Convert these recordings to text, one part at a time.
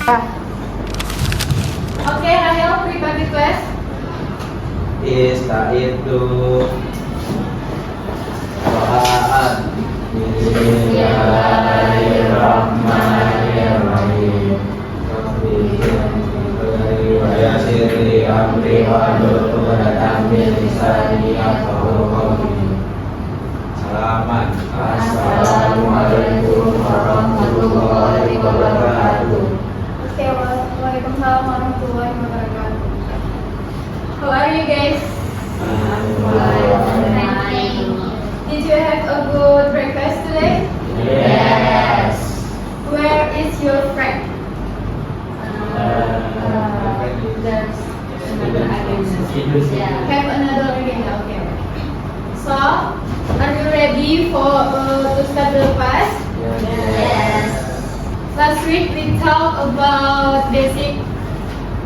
Oke, ayo prepare the class. Istaitu Wa'ad Bismillahirrahmanirrahim Wa yasirli amri wa nuqratan min lisani yafqahu qawli. Selamat. Assalamualaikum warahmatullahi wabarakatuh. Oke, waalaikumsalam warahmatullahi wabarakatuh. How are you guys? Did you have a good breakfast today? Yes. Where is your friend? There's another agenda. Have another agenda. Okay. So, are you ready for to start the class? Yes. Last week we talked about basic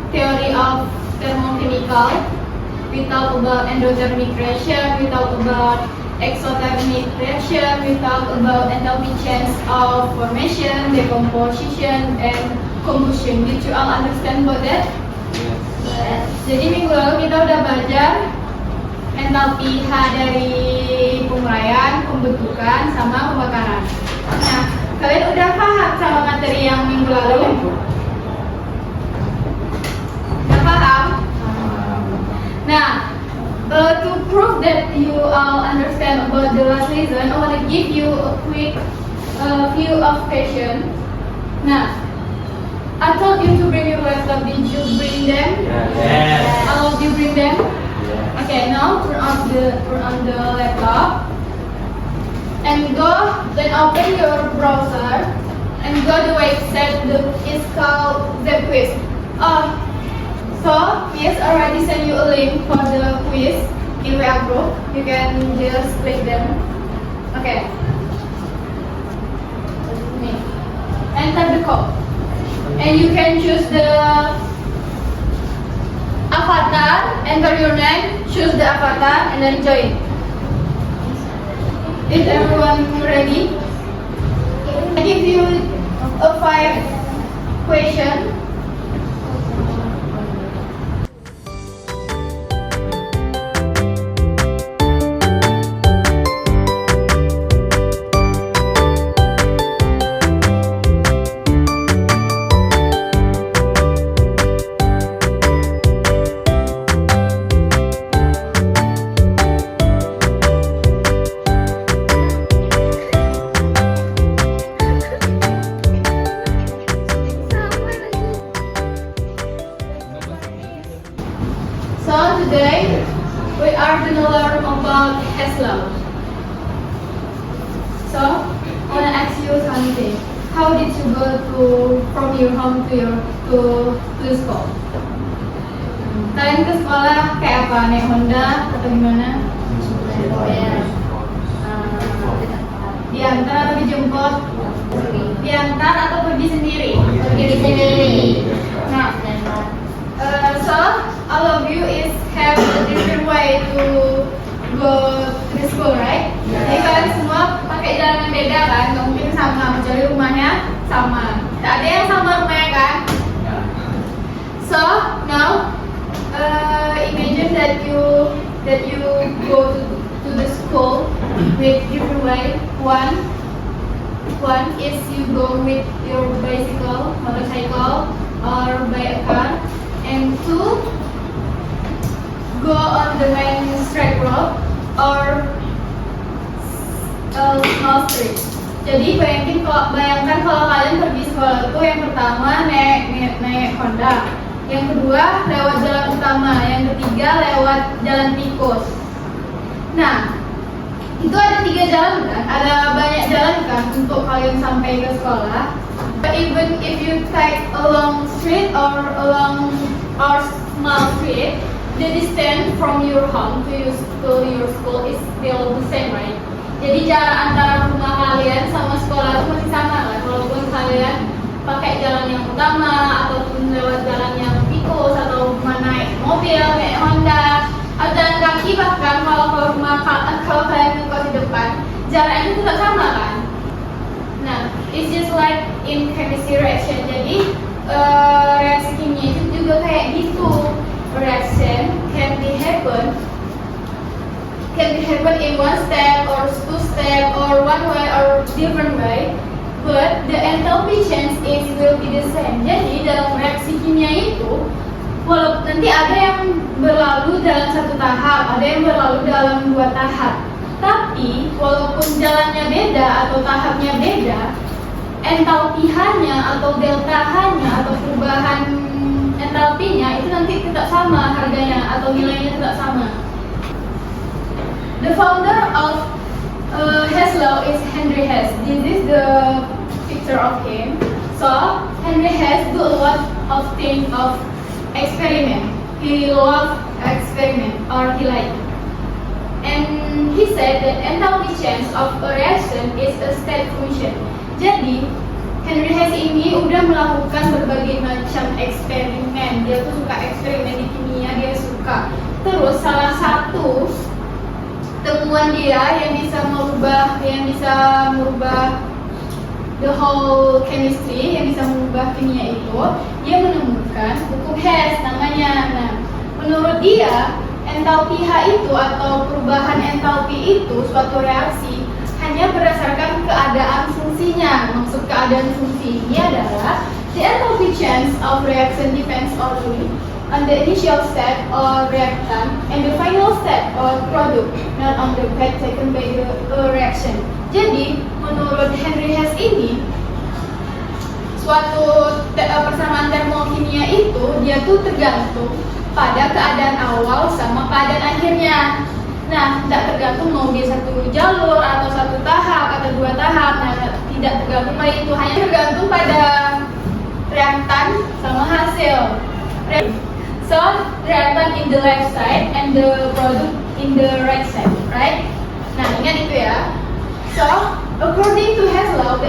theory of thermochemical. We talked about endothermic reaction. We talked about exothermic reaction. We talked about enthalpy change of formation, decomposition, and combustion. Did you all understand about that? Jadi minggu lalu kita udah belajar enthalpy H dari penguraian, pembentukan, sama pembakaran. Nah, kalian udah paham sama materi yang minggu lalu? Udah paham? Nah, to prove that you all understand about the last lesson, I want to give you a quick view of question. Nah, I told you to bring your laptop. Did you bring them? Yes. All of you bring them? Okay, now turn on the laptop and then open your browser and go to the website that is called ZQuiz. So yes, I already sent you a link for the quiz in WA group. You can just click them. Okay. Enter the code. And you can choose the avatar, enter your name, choose the avatar, and then join. Is everyone ready? I give you a 5 question. So today we are going to learn about Hess law. So I want to ask you something. How did you go from your home to school? Kalian ke sekolah kayak apa? Naik Honda atau gimana? Diantar atau dijemput? Diantar atau pergi sendiri? Pergi sendiri. Nah, so all of you have a different way to go to the school, right? Jadi kalian semua pakai jalan yang beda kan? Nggak mungkin sama, kecuali rumahnya sama. Tak ada yang sama rumahnya kan? So now imagine that you go to the school with different way. One is you go with your bicycle, motorcycle, or by a car, and 2 go on the main straight road or small street. Jadi bayangkan kalau kalian pergi sekolah itu yang pertama naik Honda, yang kedua lewat jalan utama, yang ketiga lewat jalan tikus. Nah, itu ada 3 jalan kan? Ada banyak jalan kan untuk kalian sampai ke sekolah. But even if you take a long street or along or small street, the distance from your home to your school is still the same, right? Jadi jarak antara rumah kalian sama sekolah itu masih sama kan? Walaupun kalian pakai jalan yang utama ataupun lewat jalan yang tikus atau naik mobil, naik Honda, atau jalan kaki, bahkan kalau kalian ngekos di depan, jaraknya tetap sama kan? Nah, it's just like in chemistry reaction. Jadi reaksi kimia itu juga kayak gitu. Reaction can be happen in one step or two step or one way or different way, but the enthalpy change is will be the same. Jadi dalam reaksi kimia itu, walaupun nanti ada yang berlalu dalam satu tahap, ada yang berlalu dalam dua tahap, tapi walaupun jalannya beda atau tahapnya beda, enthalpy H-nya atau delta H-nya atau perubahan enthalpinya itu nanti tetap sama harganya atau nilainya tetap sama. The founder of Hess law is Henry Hess. This is the picture of him. So Henry Hess do a lot of things of experiment. He loved experiment, or he liked. And he said that enthalpy change of a reaction is a state function. Jadi Henry Hess ini udah melakukan berbagai macam eksperimen. Dia tuh suka eksperimen di kimia, dia suka. Terus salah satu temuan dia yang bisa merubah the whole chemistry, yang bisa mengubah kimia itu, dia menemukan hukum Hess namanya. Nah, menurut dia enthalpy H itu atau perubahan enthalpy itu suatu reaksi hanya berdasarkan keadaan fungsinya. Maksud keadaan fungsi ini adalah the enthalpy change of reaction depends only on the initial step or reactant and the final step or product, not on the path taken by the reaction. Jadi, menurut Henry Hess ini, suatu persamaan termokimia itu dia tuh tergantung pada keadaan awal sama keadaan akhirnya. Nah, tidak tergantung mau dia satu jalur atau satu tahap atau dua tahap. Nah, tidak tergantung pada itu, hanya tergantung pada reaktan sama hasil. So, reactant in the left side and the product in the right side, right? Nah, ingat itu ya. So, according to Hess law, the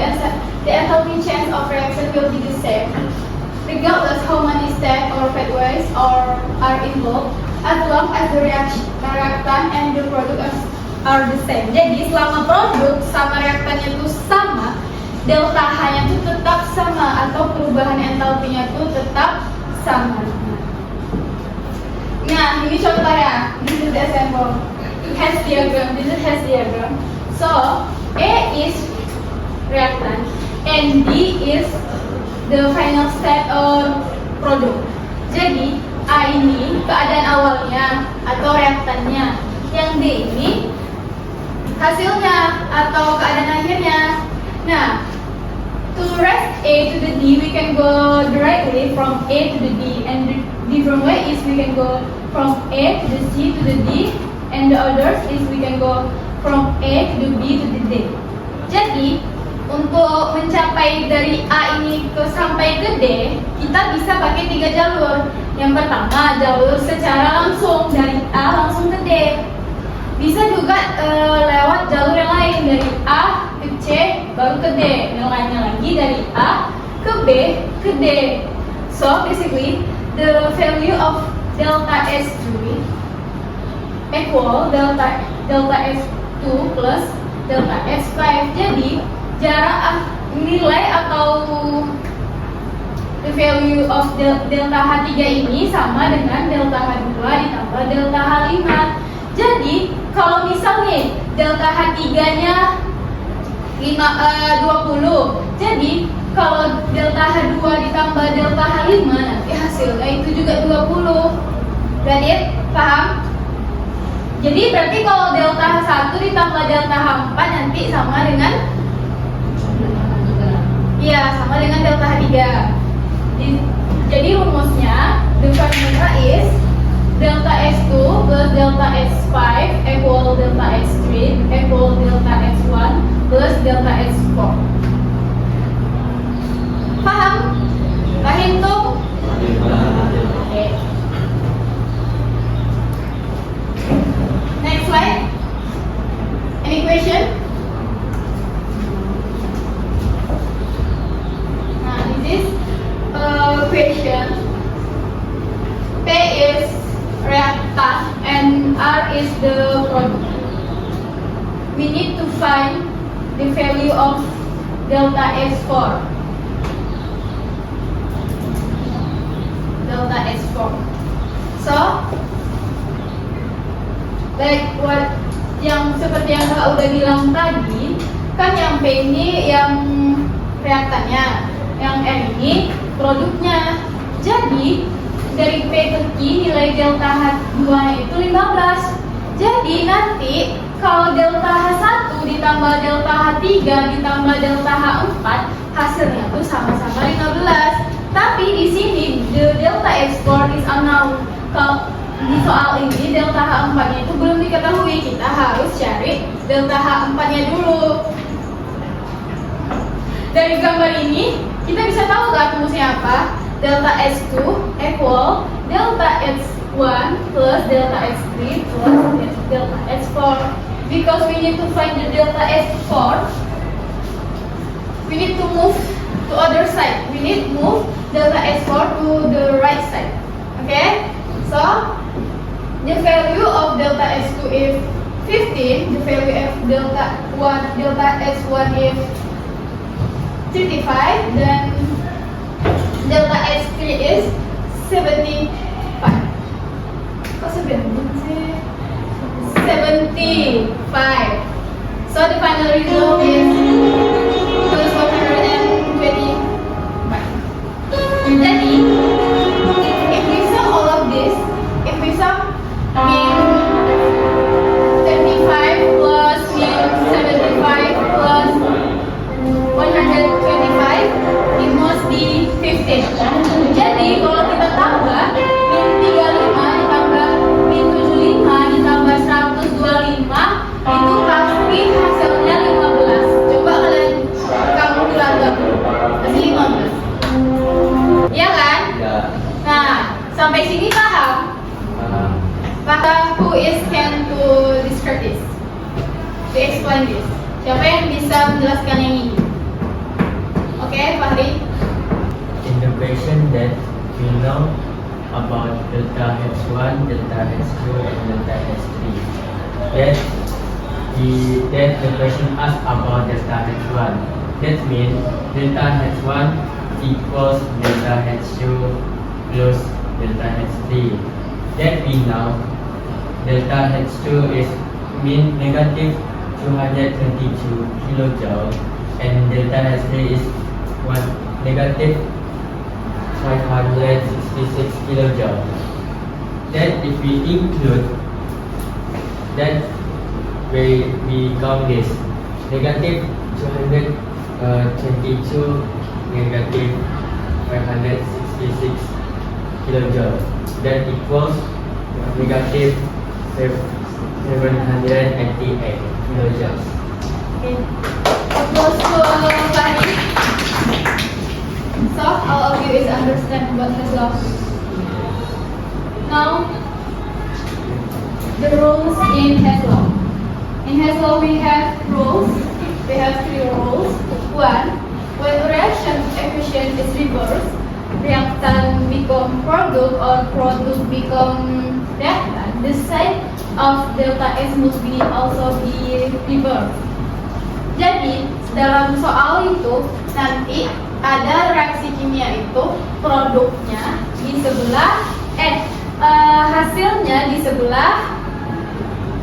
enthalpy change of reaction will be the same, regardless how many steps or pathways are involved, as long as the reactant and the product are the same. Jadi, selama produk sama reaktannya itu sama, delta H-nya itu tetap sama atau perubahan enthalpinya itu tetap sama. Nah, ini contohnya. This is the example. Hess diagram. This is Hess diagram. So, A is reactant and B is the final step or product. Jadi, A ini keadaan awalnya atau reaktannya. Yang D ini hasilnya atau keadaan akhirnya. Nah, to write A to the D, we can go directly from A to the D, and the different way is we can go from A to the C to the D, and the others is we can go from A to the B to the D. Jadi untuk mencapai dari A ini sampai ke D, kita bisa pakai 3 jalur. Yang pertama jalur secara langsung dari A langsung ke D. Bisa juga lewat jalur yang lain dari A ke C baru ke D. Yang lainnya lagi dari A ke B ke D. So basically the value of delta S3 equal delta S2 plus delta S5. Jadi jarak nilai atau the value of delta H3 ini sama dengan delta H2 ditambah delta H5. Jadi kalau misalnya delta H3-nya 20, jadi kalau delta H2 ditambah delta H5 nanti hasilnya itu juga 20. Berarti paham? Jadi berarti kalau delta H1 ditambah delta H4 nanti sama dengan sama dengan delta H3. Jadi rumusnya the formula is delta S2 plus delta S5 equal delta S3 equal delta S1 plus delta S4. Paham? Paham tuh? Oke. Next slide. Any question? Nah, this is question. P is reactant and R is the product. We need to find the value of delta S4. seperti yang kakak udah bilang tadi, kan yang P ini yang reaktannya, yang R ini produknya. Jadi dari P ke Q nilai delta H2 itu 15. Jadi nanti kalau delta H1 ditambah delta H3 ditambah delta H4, hasilnya tuh sama-sama 15. Tapi di sini the delta export is unknown. Kalau di soal ini delta H4-nya itu belum diketahui, kita harus cari delta H4-nya dulu. Dari gambar ini kita bisa tahu kan rumusnya apa? Delta S2 equal delta S1 plus delta S3 plus delta S4. Because we need to find the delta S4, we need to move to other side. We need to move delta S4 to the right side. Okay? So the value of delta S2 is 15. The value of delta S1 is 35. Then delta S3 is 75. Kok 70 sih? 75. So the final result is plus 125. Jadi, if we sum all of this, if we sum min 35 plus min 75 plus 125, it must be 15. Jadi kalau kita tambah min 35 ditambah min 75 ditambah 125, itu pasti hasilnya 15. Coba kalian kamu bilang pasti 15. Iya kan? Ya. Nah, sampai sini paham? Paham. Paham who is can to describe this? To explain this. Siapa yang bisa menjelaskan yang ini? Oke, Fahri. In the question that we know about delta H1, delta H2, and delta H3, that the question asks about delta H1. That means delta H1 equals delta H2 plus delta H3. That we know delta H2 is mean negative 222 kilojoule and delta H3 is negative 566 kilojoule. That if we include that we count this negative 222 negative 566 kilojoule, that equals negative 788 kilojoules. Okay. Applause for Fahri. So all of you is understand what has lost. Now the rules in Haslov. In Haslov we have rules. We have 3 rules. 1. When reaction efficient is reversed, reactant become product or product become reactant, the sign of delta S must be also be reversed. Jadi dalam soal itu nanti ada reaksi kimia itu produknya di sebelah hasilnya di sebelah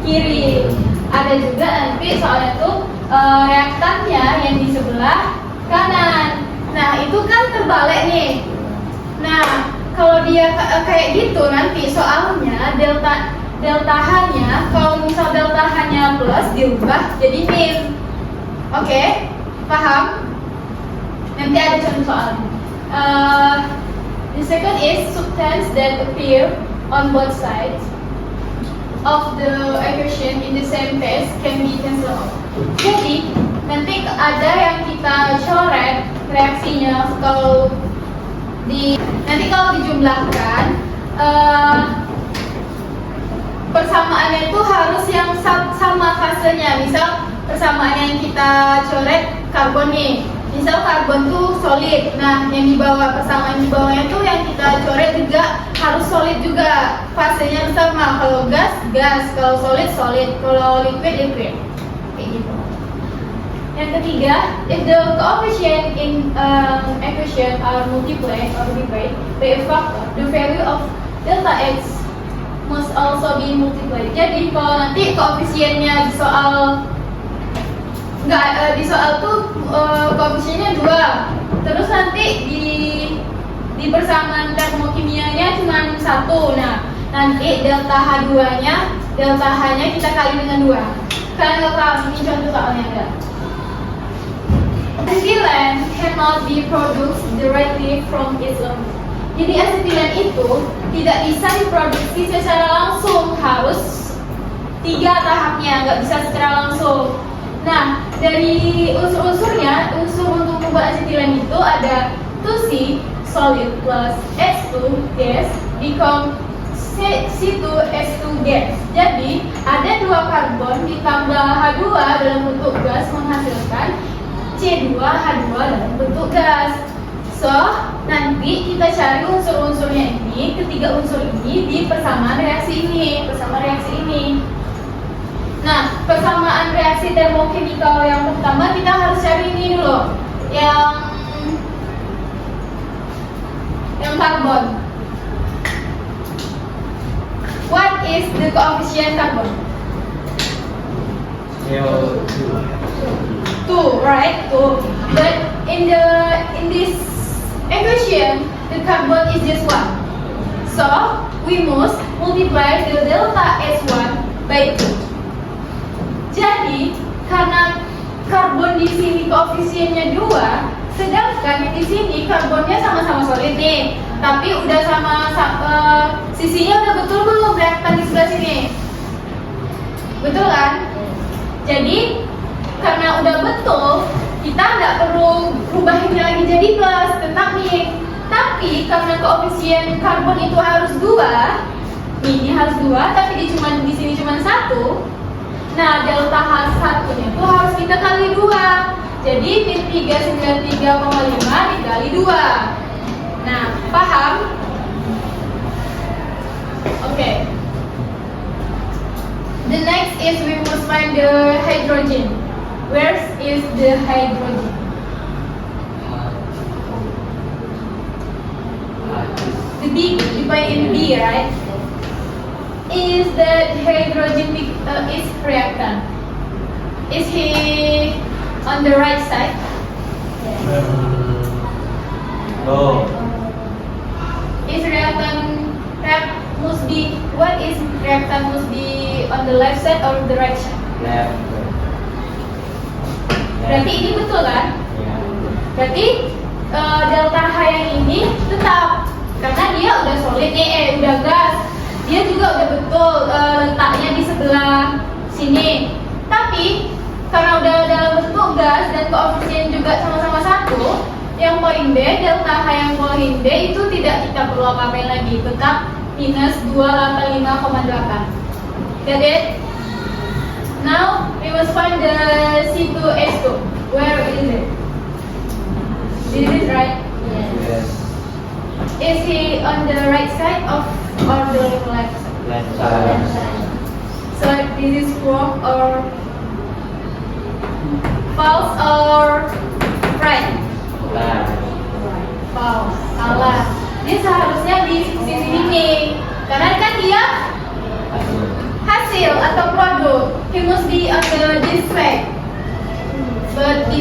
kiri. Ada juga nanti soalnya itu reaktannya yang di sebelah kanan. Nah itu kan terbalik nih. Nah kalau dia kayak gitu nanti soalnya delta H-nya kalau misal delta H-nya plus diubah jadi min. Oke, paham? Nanti ada contoh soalnya. The second is substance that appear on both sides of the equation in the same test can be cancelled out. Jadi nanti ada yang kita coret reaksinya nanti kalau dijumlahkan persamaannya itu harus yang sama fasenya. Misal persamaan yang kita coret karbon nih. Misal karbon tuh solid. Nah, yang di bawah persamaan di bawahnya tuh yang kita coret juga harus solid juga. Fasenya sama. Kalau gas, gas. Kalau solid, solid. Kalau liquid, liquid. Kayak gitu. Yang ketiga, if the coefficient in equation are multiplied or divided by a factor, the value of delta X must also be multiplied. Jadi kalau nanti koefisiennya di soal di soal tuh koefisiennya 2, terus nanti di persamaan termokimianya cuma 1. Nah, nanti delta H2-nya kita kali dengan 2. Kalian nggak paham, ini contoh soalnya enggak? Acetylene cannot be produced directly from its own. Jadi asetilen itu tidak bisa diproduksi secara langsung, harus 3 tahapnya, nggak bisa secara langsung. Nah, dari unsur-unsurnya, unsur untuk membuat asetilen itu ada 2C solid plus H2 gas become C2H2 gas. Jadi ada 2 karbon ditambah H2 dalam bentuk gas menghasilkan C2H2 dalam bentuk gas. So, nanti kita cari unsur-unsurnya ini, ketiga unsur ini di persamaan reaksi ini, Nah, persamaan reaksi termokimikal yang pertama kita harus cari ini dulu, yang karbon. What is the coefficient carbon? 2, right? 2. But in this equation, the carbon is just 1. So we must multiply the delta S1 by 2. Jadi karena karbon di sini koefisiennya 2, sedangkan di sini karbonnya sama-sama solid nih, tapi udah sama sisinya udah betul belum reaktan di sebelah sini? Betul kan? Jadi karena udah betul, kita nggak perlu rubah ini lagi jadi plus, tetap nih. Tapi karena koefisien karbon itu harus 2, ini harus 2, tapi di sini cuma 1. Nah, delta H1-nya itu harus kita kali 2. Jadi min 393,5 dikali 2. Nah, paham? Okay. The next is we must find the hydrogen. Where is the hydrogen? The B, you find in B, right? Is that hydrogen is reactant? Is he on the right side? No. Is reactant must be, what is reactant must be on the left side or the right side? Left. Berarti ini betul kan? Ya. Berarti delta H yang ini tetap, karena dia udah solid nih, udah gas. Dia juga udah betul letaknya di sebelah sini. Tapi karena udah dalam bentuk gas dan koefisien juga sama-sama 1, yang poin B, delta H yang poin B itu tidak kita perlu apa-apain lagi, tetap minus 285,8. Get it? Now we must find the C2H2. Where is it? This is right. Yes. Is he on the right side or the left side? Left side. So this is wrong or false or right? Left. False. Salah. Dia seharusnya di sisi sini, karena kan dia hasil atau produk. He must be on this side. But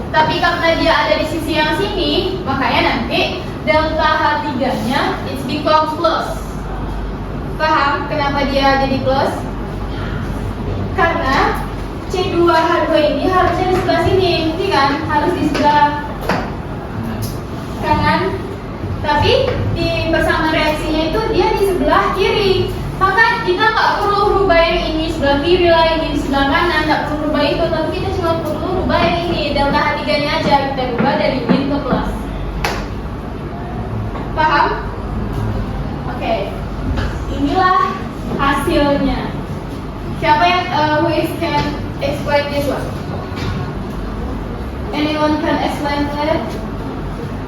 tapi karena dia ada di sisi yang sini, makanya nanti delta H3-nya it's become plus. Paham kenapa dia jadi plus? Karena C2H2 ini harusnya di sebelah sini, ini kan harus di sebelah kanan. Tapi di persamaan reaksinya itu dia di sebelah kiri. Maka kita nggak perlu rubah yang ini sebelah kiri lah, ini di sebelah kanan, nggak perlu rubah itu. Tapi kita cuma perlu rubah yang ini, delta H3-nya aja kita rubah dari min ke plus. Paham? Oke. Inilah hasilnya. Siapa yang who can explain this one? Anyone can explain that?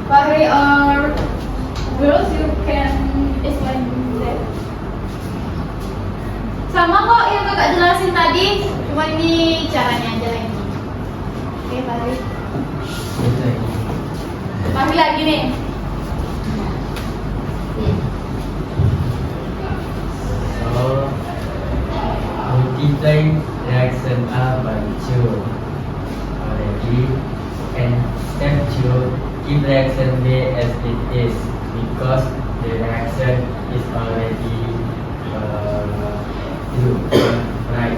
Fahri or girls, you can explain that. Sama kok yang kakak jelasin tadi, cuma ini caranya aja lagi. Oke, Fahri. Fahri lagi nih. multiply reaction A by 2 already, and step 2, keep reaction B as it is because the reaction is already true, right?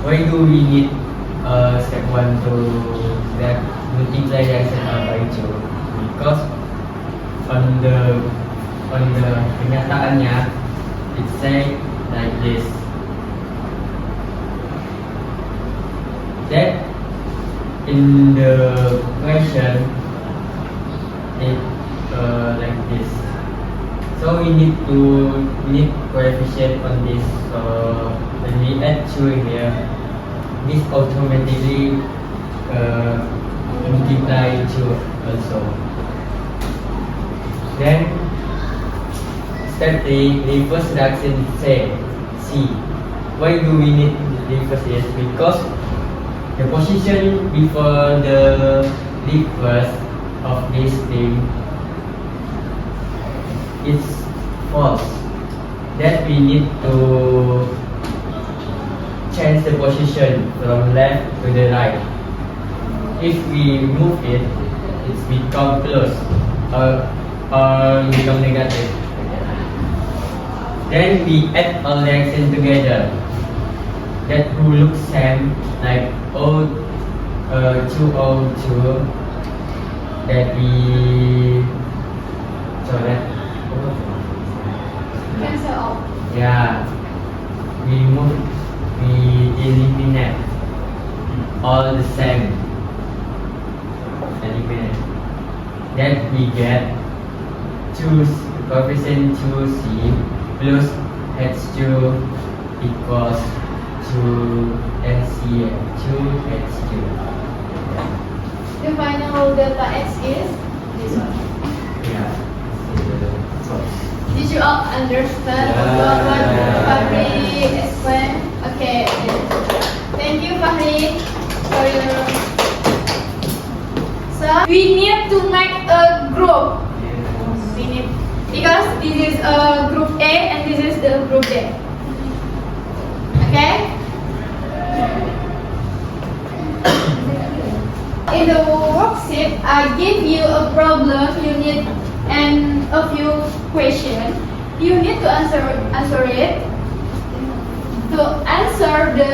Why do we need step 1 to multiply reaction A by 2? Because on the kenyataannya it say like this, that in the question it like this, so we need coefficient on this. So when we add 2 here, this automatically multiply 2 also. Then step 3, reverse reaction C. Why do we need reverse it? Because the position before the reverse of this thing is false. That we need to change the position from left to the right. If we move it, it's become close or become negative. Then we add all reaction together that who look same, like O2O2, that we Cancel out. we eliminate all the same, eliminate. Then we get coefficient 2C plus H2 equals to HCl2H2. The final delta X is this one. Yeah. Did you all understand what Fahri explained? Okay. Thank you, Fahri, for your. So we need to make a group. We need, because this is group A and this is the group D. Okay. In the worksheet, I give you a problem. You need and a few questions. You need to answer it. To answer the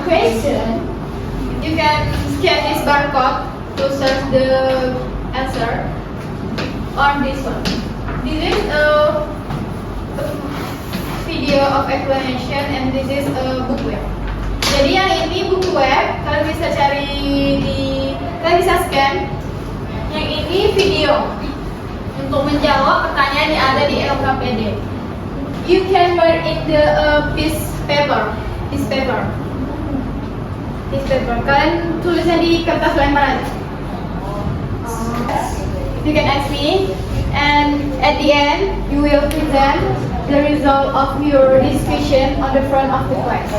question, you can scan this barcode to search the answer on this one. This is a video of explanation and this is a book web. Jadi yang ini buku web, kalian bisa cari kalian bisa scan. Yang ini video untuk menjawab pertanyaan yang ada di LKPD. You can write in the piece paper. Kalian tulisnya di kertas lembar aja. You can ask me, and at the end you will present the result of your discussion on the front of the class.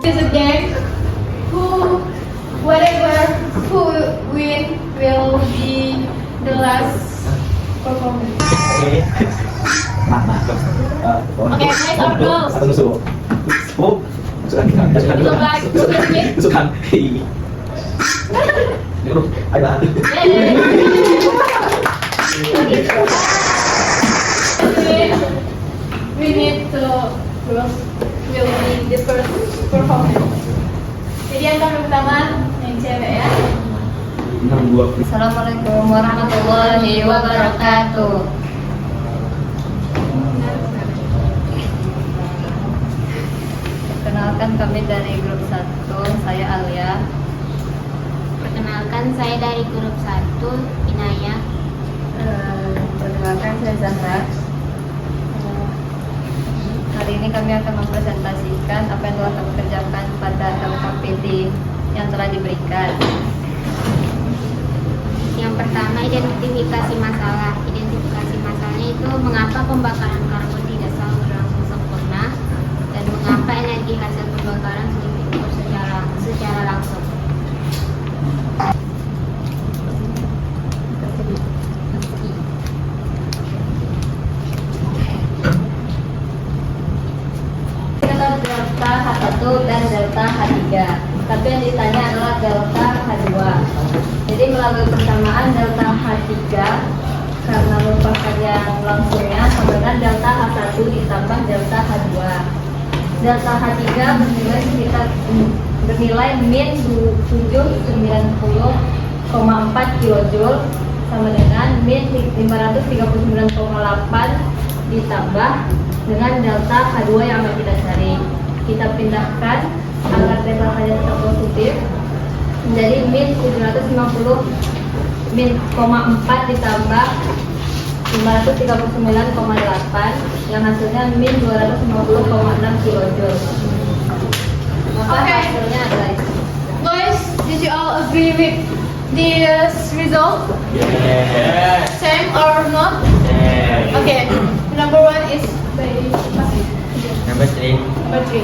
It's a game. Who win will be the last performance. Okay, guys, our girls. Look like we need to girls will be the first performance. Jadi yang pertama yang cewek ya. Assalamualaikum warahmatullahi wabarakatuh. Perkenalkan kami dari grup 1, saya Alia. Perkenalkan, saya dari grup 1, Inaya. Perkenalkan saya Zahra. hari ini kami akan mempresentasikan apa yang telah kami kerjakan pada LKPD yang telah diberikan. Yang pertama, identifikasi masalah. Identifikasi masalahnya itu mengapa pembakaran karbon tidak selalu berlangsung sempurna dan mengapa energi hasil pembakaran sulit diukur secara langsung. Delta H1 dan delta H3, tapi yang ditanya adalah delta H2. Jadi melalui persamaan delta H3 karena merupakan yang langsungnya sama dengan delta H1 ditambah delta H2. Delta H3 bernilai min 790,4 kJ sama dengan min 539,8 ditambah dengan delta H2 yang akan kita cari. Kita pindahkan agar delta H-nya tetap positif menjadi min 790,4 ditambah 539,8 yang hasilnya min 250,6 kJ. Maka Oke. hasilnya adalah itu. Guys, did you all agree with this result? Yes. Same or not? Yes. Okay, number 1 is by Pasir. Number 3. Number 3.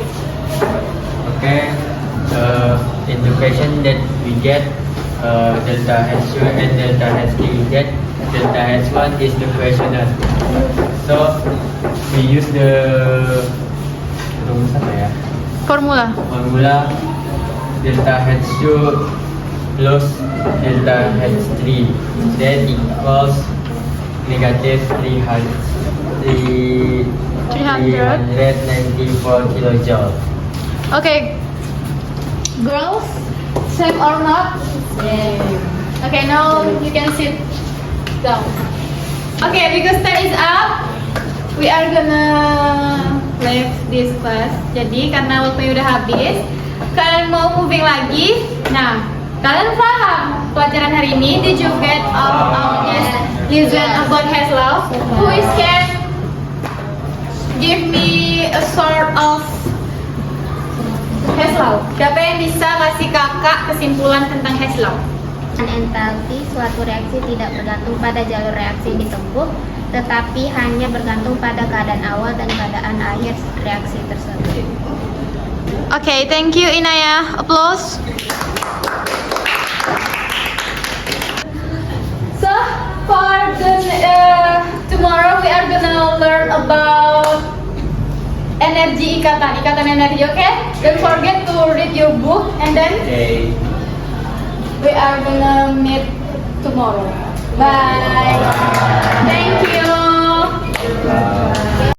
Okay. In the question that we get delta H2 and delta H3, we get delta H1 is the questioner. So we use the rumus apa ya? Formula. Formula delta H2 plus delta H3 that equals negative 394 kilojoule. Okay, girls, same or not? Okay, now you can sit down. Okay, because time is up, we are gonna leave this class. Jadi karena waktunya udah habis, kalian mau moving lagi. Nah, kalian paham pelajaran hari ini? Did you get listen about Heslov? Who is can give me a sort of Heslov? Siapa yang bisa kasih kakak kesimpulan tentang Heslov? Entalpi suatu reaksi tidak bergantung pada jalur reaksi yang ditempuh, tetapi hanya bergantung pada keadaan awal dan keadaan akhir reaksi tersebut. Okay, thank you Inaya. Applause. So for the tomorrow we are gonna learn about energi ikatan energi. Okay, don't forget to read your book and then Okay. we are gonna meet tomorrow. Bye. Thank you. Bye.